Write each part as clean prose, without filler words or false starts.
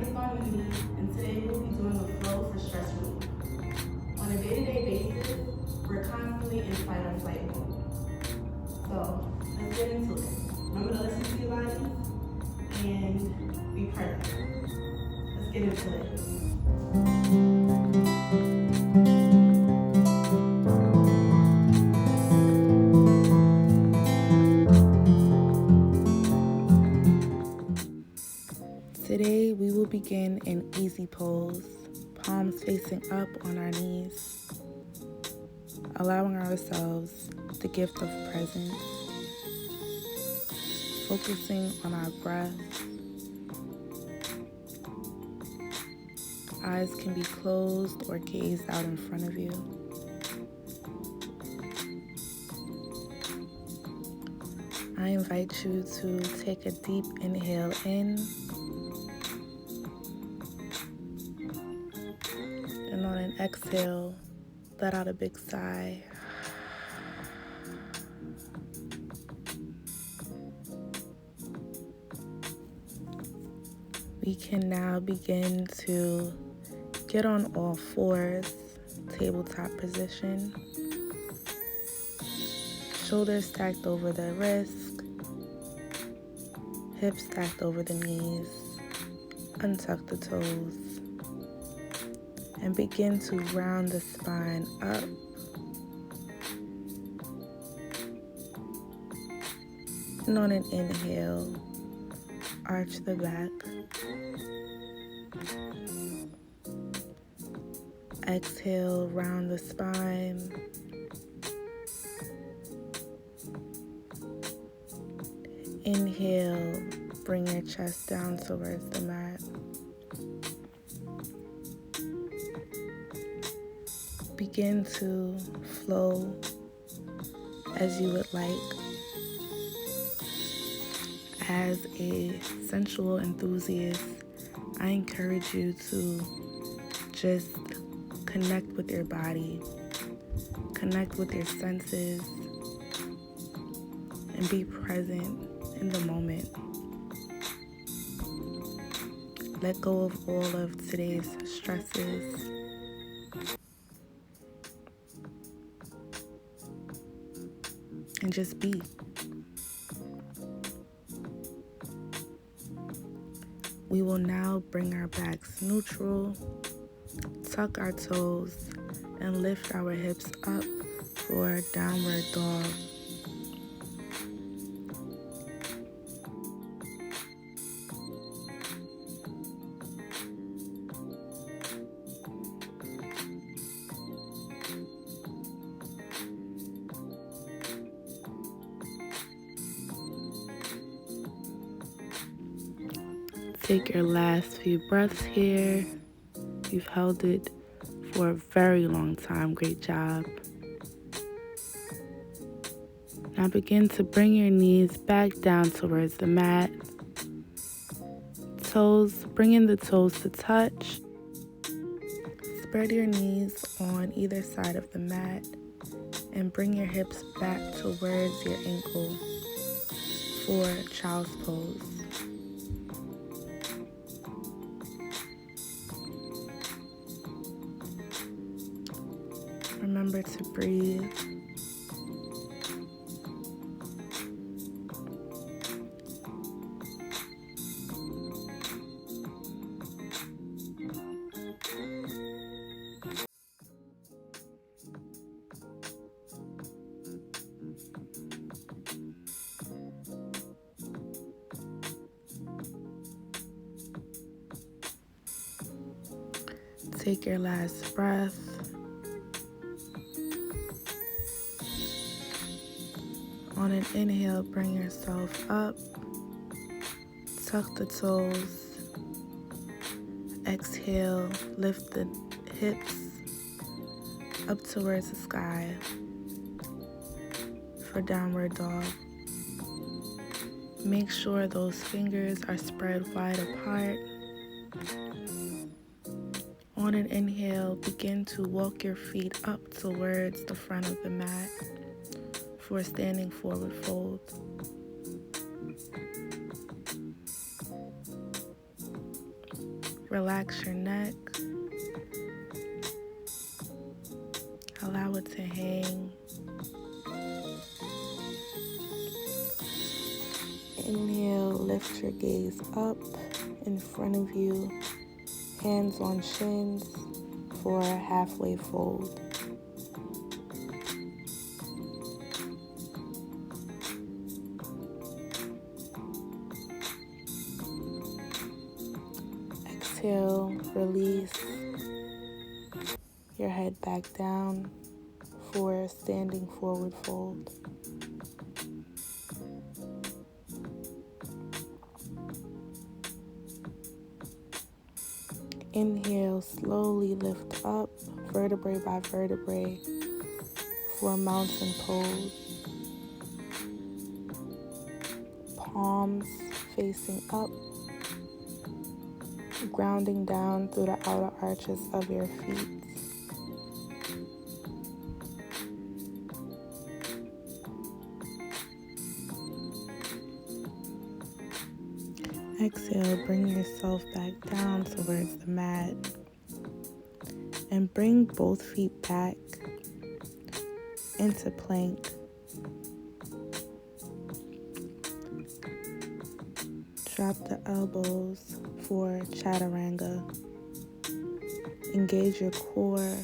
name is DawnnUnity, and today we'll be doing a flow for stress relief. On a day-to-day basis, we're constantly in fight or flight mode. So let's get into it. Remember to listen to your body and be present. Let's get into it. Today we will begin in easy pose, palms facing up on our knees, allowing ourselves the gift of presence, focusing on our breath. Eyes can be closed or gazed out in front of you. I invite you to take a deep inhale in, and on an exhale, let out a big sigh. We can now begin to get on all fours, tabletop position. Shoulders stacked over the wrist, hips stacked over the knees. Untuck the toes and begin to round the spine up. And on an inhale, arch the back. Exhale, round the spine. Inhale, bring your chest down towards the mat. Begin to flow as you would like. As a sensual enthusiast, I encourage you to just connect with your body, connect with your senses, and be present in the moment. Let go of all of today's stresses. And just be. We will now bring our backs neutral, tuck our toes, and lift our hips up for downward dog. Take your last few breaths here. You've held it for a very long time. Great job. Now begin to bring your knees back down towards the mat. Bringing the toes to touch. Spread your knees on either side of the mat and bring your hips back towards your ankle for child's pose. Remember to breathe. Take your last breath. On an inhale, bring yourself up. Tuck the toes. Exhale, lift the hips up towards the sky for downward dog. Make sure those fingers are spread wide apart. On an inhale, begin to walk your feet up towards the front of the mat for standing forward fold. Relax your neck. Allow it to hang. Inhale, lift your gaze up in front of you, hands on shins for a halfway fold. Exhale, release your head back down for a standing forward fold. Inhale, slowly lift up, vertebrae by vertebrae, for mountain pose. Palms facing up, grounding down through the outer arches of your feet. Exhale, bring yourself back down towards the mat and bring both feet back into plank. Drop the elbows for chaturanga. Engage your core,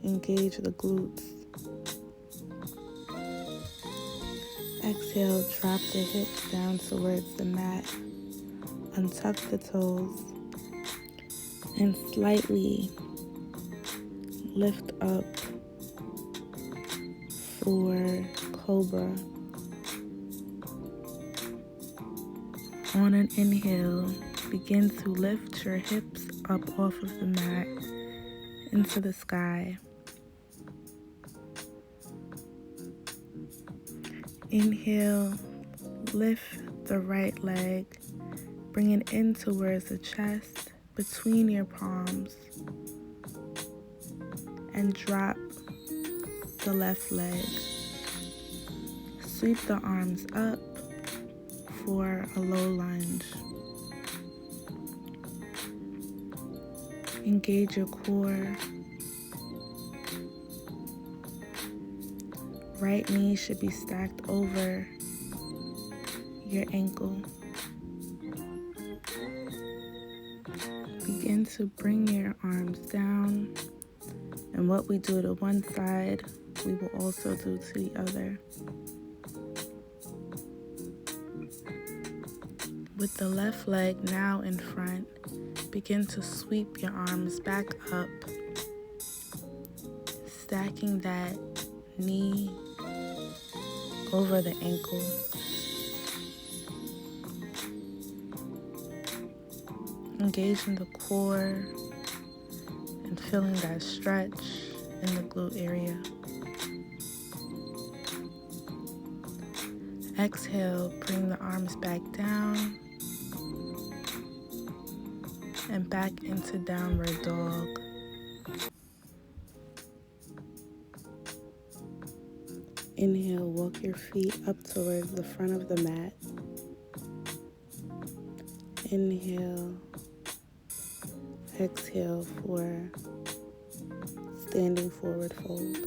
engage the glutes. Exhale, drop the hips down towards the mat. Untuck the toes and slightly lift up for cobra. On an inhale, begin to lift your hips up off of the mat into the sky. Inhale, lift the right leg, bring it in towards the chest between your palms, and drop the left leg. Sweep the arms up for a low lunge. Engage your core. Right knee should be stacked over your ankle. Begin to bring your arms down, and what we do to one side, we will also do to the other. With the left leg now in front, begin to sweep your arms back up, stacking that knee over the ankle. Engaging the core and feeling that stretch in the glute area. Exhale, bring the arms back down and back into downward dog. Inhale, walk your feet up towards the front of the mat. Inhale, exhale for standing forward fold.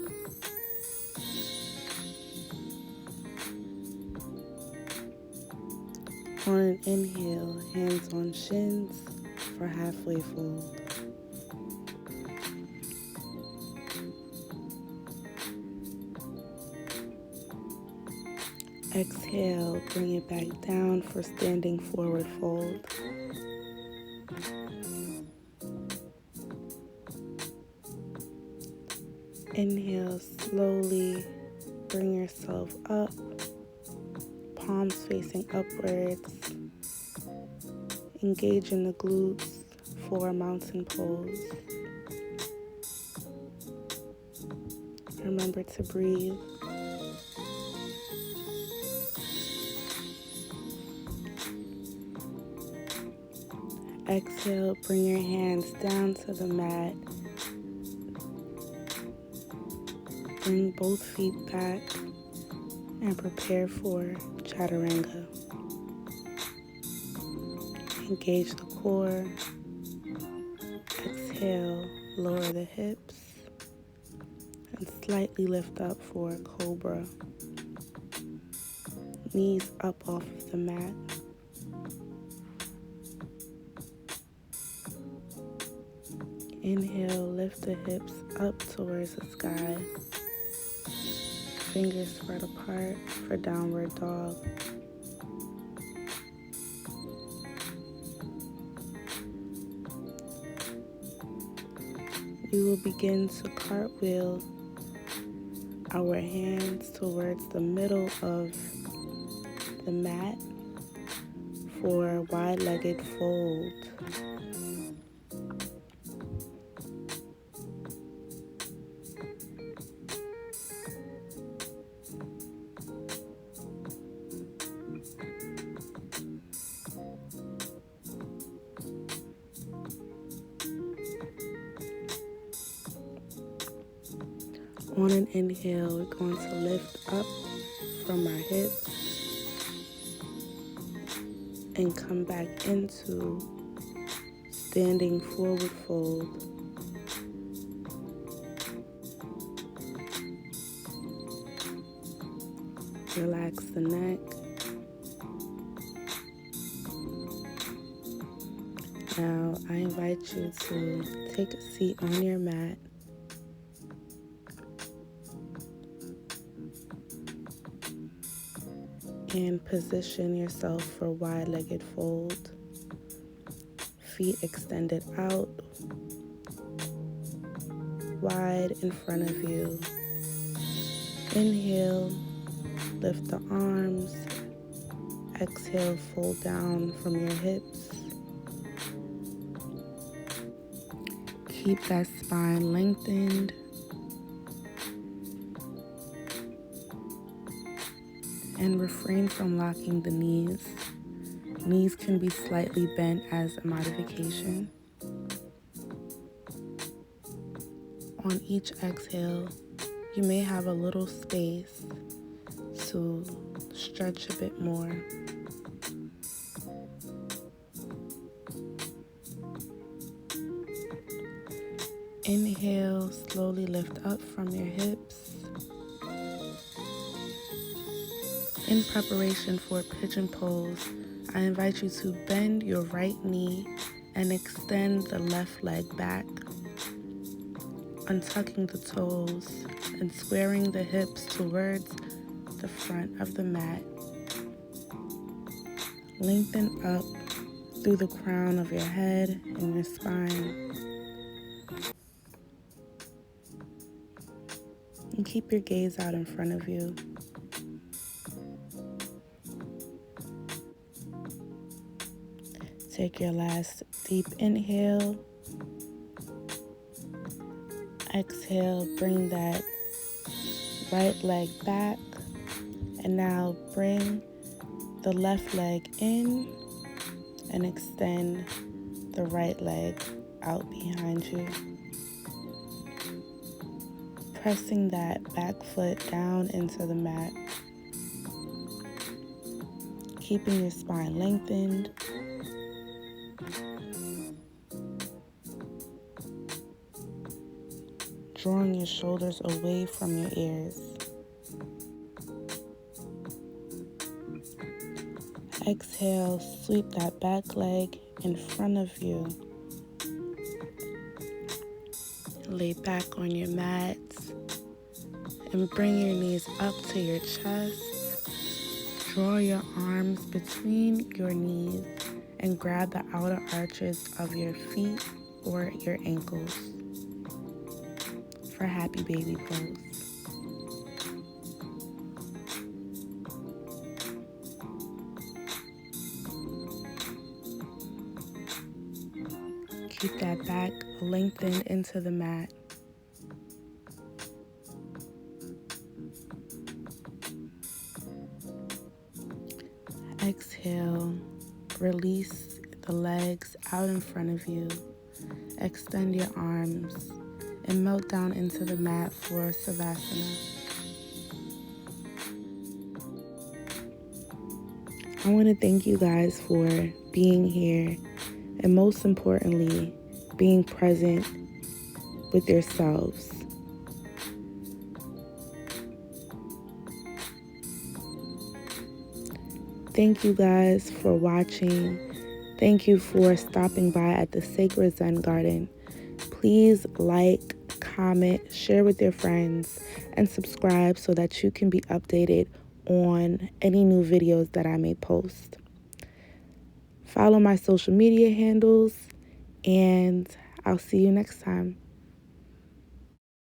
On an inhale, hands on shins for halfway fold. Exhale, bring it back down for standing forward fold. Inhale, slowly bring yourself up, palms facing upwards. Engage in the glutes for a mountain pose. Remember to breathe. Exhale, bring your hands down to the mat. Bring both feet back and prepare for chaturanga. Engage the core, Exhale, lower the hips and slightly lift up for a cobra. Knees up off of the mat. Inhale, lift the hips up towards the sky. Fingers spread apart for downward dog. We will begin to cartwheel our hands towards the middle of the mat for a wide-legged fold. On an inhale, we're going to lift up from our hips and come back into standing forward fold. Relax the neck. Now, I invite you to take a seat on your mat. And position yourself for wide-legged fold. Feet extended out, wide in front of you. Inhale, lift the arms. Exhale, fold down from your hips. Keep that spine lengthened. And refrain from locking the knees. Knees can be slightly bent as a modification. On each exhale, you may have a little space to stretch a bit more. Inhale, slowly lift up from your hips. In preparation for pigeon pose, I invite you to bend your right knee and extend the left leg back, untucking the toes and squaring the hips towards the front of the mat. Lengthen up through the crown of your head and your spine. And keep your gaze out in front of you. Take your last deep inhale. Exhale, bring that right leg back. And now bring the left leg in and extend the right leg out behind you. Pressing that back foot down into the mat. Keeping your spine lengthened. Drawing your shoulders away from your ears. Exhale, sweep that back leg in front of you. Lay back on your mat and bring your knees up to your chest. Draw your arms between your knees and grab the outer arches of your feet or your ankles for happy baby pose. Keep that back lengthened into the mat. Exhale, release the legs out in front of you. Extend your arms and melt down into the mat for Savasana. I want to thank you guys for being here and most importantly, being present with yourselves. Thank you guys for watching. Thank you for stopping by at the Sacred Zen Garden. Please like, comment, share with your friends, and subscribe so that you can be updated on any new videos that I may post. Follow my social media handles, and I'll see you next time.